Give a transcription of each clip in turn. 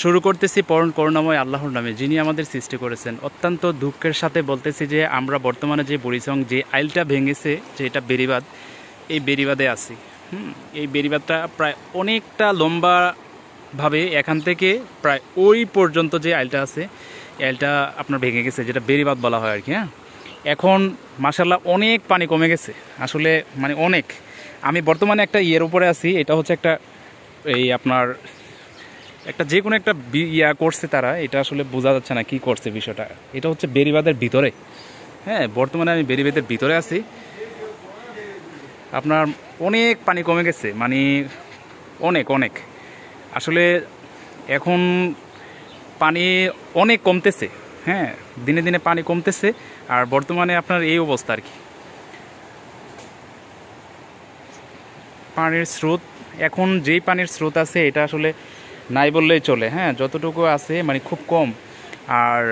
শুরু করতেছি পরম করুণাময় আল্লাহর নামে, যিনি আমাদের সৃষ্টি করেছেন। অত্যন্ত দুঃখের সাথে বলতেছি যে আমরা বর্তমানে যে বুড়িচং যে আইলটা ভেঙেছে, যে এটা বেড়িবাঁধ, এই বেড়িবাঁধে আছি। এই বেড়িবাঁধটা প্রায় অনেকটা লম্বাভাবে এখান থেকে প্রায় ওই পর্যন্ত যে আইলটা আছে, আইলটা আপনার ভেঙে গেছে, যেটা বেড়িবাঁধ বলা হয় আর কি। এখন মাশাআল্লাহ অনেক পানি কমে গেছে, আসলে মানে অনেক। আমি বর্তমানে একটা ইয়ের উপরে আছি, এটা হচ্ছে একটা এই আপনার একটা যে কোনো একটা ইয়া করছে তারা, এটা আসলে বোঝা যাচ্ছে না কি করছে বিষয়টা। এটা হচ্ছে বেড়িবাঁধের ভিতরে। বর্তমানে আমি বেড়িবাঁধের ভিতরে আছি। আপনার অনেক পানি কমে গেছে, মানে অনেক অনেক। আসলে এখন পানি অনেক কমতেছে, দিনে দিনে পানি কমতেছে। আর বর্তমানে আপনার এই অবস্থা আর কি। পানির স্রোত, এখন যেই পানির স্রোত আছে এটা আসলে নাই বললেই চলে। যতটুকু আছে মানে খুব কম। আর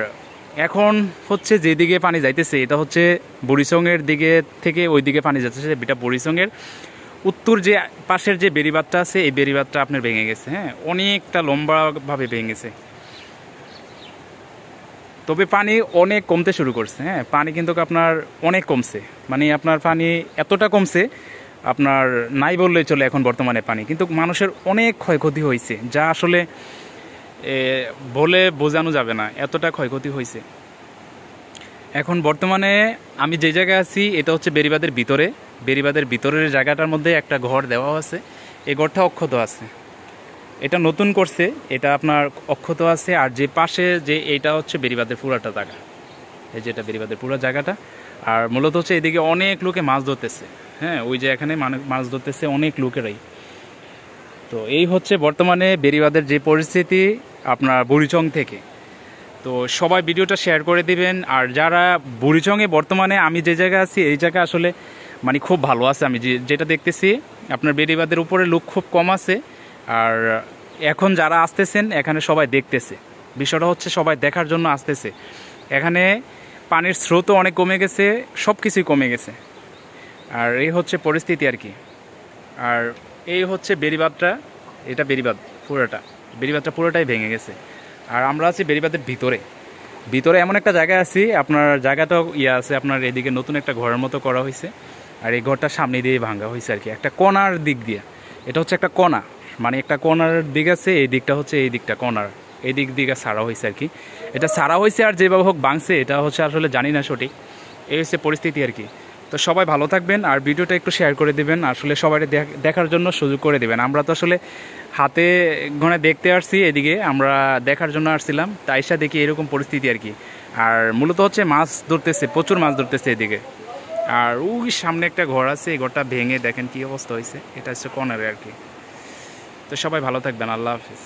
এখন হচ্ছে যেদিকে পানি যাইতেছে এটা হচ্ছে বুড়িচংয়ের দিকে থেকে ওই দিকে পানি যাচ্ছে, এটা বুড়িচংয়ের উত্তর যে পাশের যে বেড়িবাঁধটা আছে, এই বেড়িবাঁধটা আপনার ভেঙে গেছে। অনেকটা লম্বাভাবে ভেঙে গেছে। তবে পানি অনেক কমতে শুরু করছে। পানি কিন্তু আপনার অনেক কমছে, মানে আপনার পানি এতটা কমছে আপনার নাই বললেই চলে এখন বর্তমানে পানি। কিন্তু মানুষের অনেক ক্ষয়ক্ষতি হয়েছে, যা আসলে বলে বোঝানো যাবে না, এতটা ক্ষয়ক্ষতি হয়েছে। এখন বর্তমানে আমি যে জায়গায় আছি এটা হচ্ছে বেড়িবাঁধের ভিতরে। বেড়িবাঁধের ভিতরের জায়গাটার মধ্যে একটা ঘর দেওয়া আছে, এই ঘরটা অক্ষত আছে। এটা নতুন করছে, এটা আপনার অক্ষত আছে। আর যে পাশে যে এইটা হচ্ছে বেড়িবাঁধের পুরাটা জায়গা, এই যেটা বেড়িবাঁধের পুরো জায়গাটা। আর মূলত হচ্ছে এদিকে অনেক লোকে মাছ ধরতেছে। ওই যে এখানে মাছ ধরতেছে অনেক লোকেরাই। তো এই হচ্ছে বর্তমানে বেড়িবাঁধের যে পরিস্থিতি আপনার বুড়িচং থেকে। তো সবাই ভিডিওটা শেয়ার করে দিবেন। আর যারা বুড়িচংয়ে বর্তমানে আমি যে জায়গায় আছি এই জায়গা আসলে মানে খুব ভালো আছে, আমি যেটা দেখতেছি আপনার বেড়িবাঁধের উপরে লোক খুব কম আছে। আর এখন যারা আসতেছেন এখানে সবাই দেখতেছে, বিষয়টা হচ্ছে সবাই দেখার জন্য আসতেছে। এখানে পানির স্রোতও অনেক কমে গেছে, সব কিছুই কমে গেছে। আর এই হচ্ছে পরিস্থিতি আর কি। আর এই হচ্ছে বেড়িবাঁধটা, এটা বেড়িবাঁধ বেড়িবাঁধটা পুরোটাই ভেঙে গেছে। আর আমরা আছি বেড়িবাঁধের ভিতরে। ভিতরে এমন একটা জায়গায় আছি, আপনার জায়গাটাও ইয়ে আছে, আপনার এদিকে নতুন একটা ঘরের মতো করা হয়েছে। আর এই ঘরটা সামনে দিয়ে ভাঙা হয়েছে আর কি, একটা কোনার দিক দিয়ে। এটা হচ্ছে একটা কোনা, মানে একটা কোনার দিক আছে, এই দিকটা হচ্ছে এই দিকটা কোনার, এই দিকে ছাড়া হয়েছে আর কি। এটা ছাড়া হয়েছে আর যেভাবে হোক ভাঙছে, এটা হচ্ছে আসলে জানি না সঠিক। এই হচ্ছে পরিস্থিতি আর কি। তো সবাই ভালো থাকবেন আর ভিডিওটা একটু শেয়ার করে দিবেন, আসলে সবাই দেখার জন্য সুযোগ করে দিবেন। আমরা তো আসলে হাতে গোনা দেখতে আসছি, এদিকে আমরা দেখার জন্য আসছিলাম, তাই সা দেখি এরকম পরিস্থিতি আর কি। আর মূলত হচ্ছে মাছ ধরতেছে, প্রচুর মাছ ধরতেছে এদিকে। আর ওই সামনে একটা ঘর আছে, এই ঘরটা ভেঙে দেখেন কি অবস্থা হয়েছে। এটা হচ্ছে কর্নারে আর কি। তো সবাই ভালো থাকবেন, আল্লাহ হাফিজ।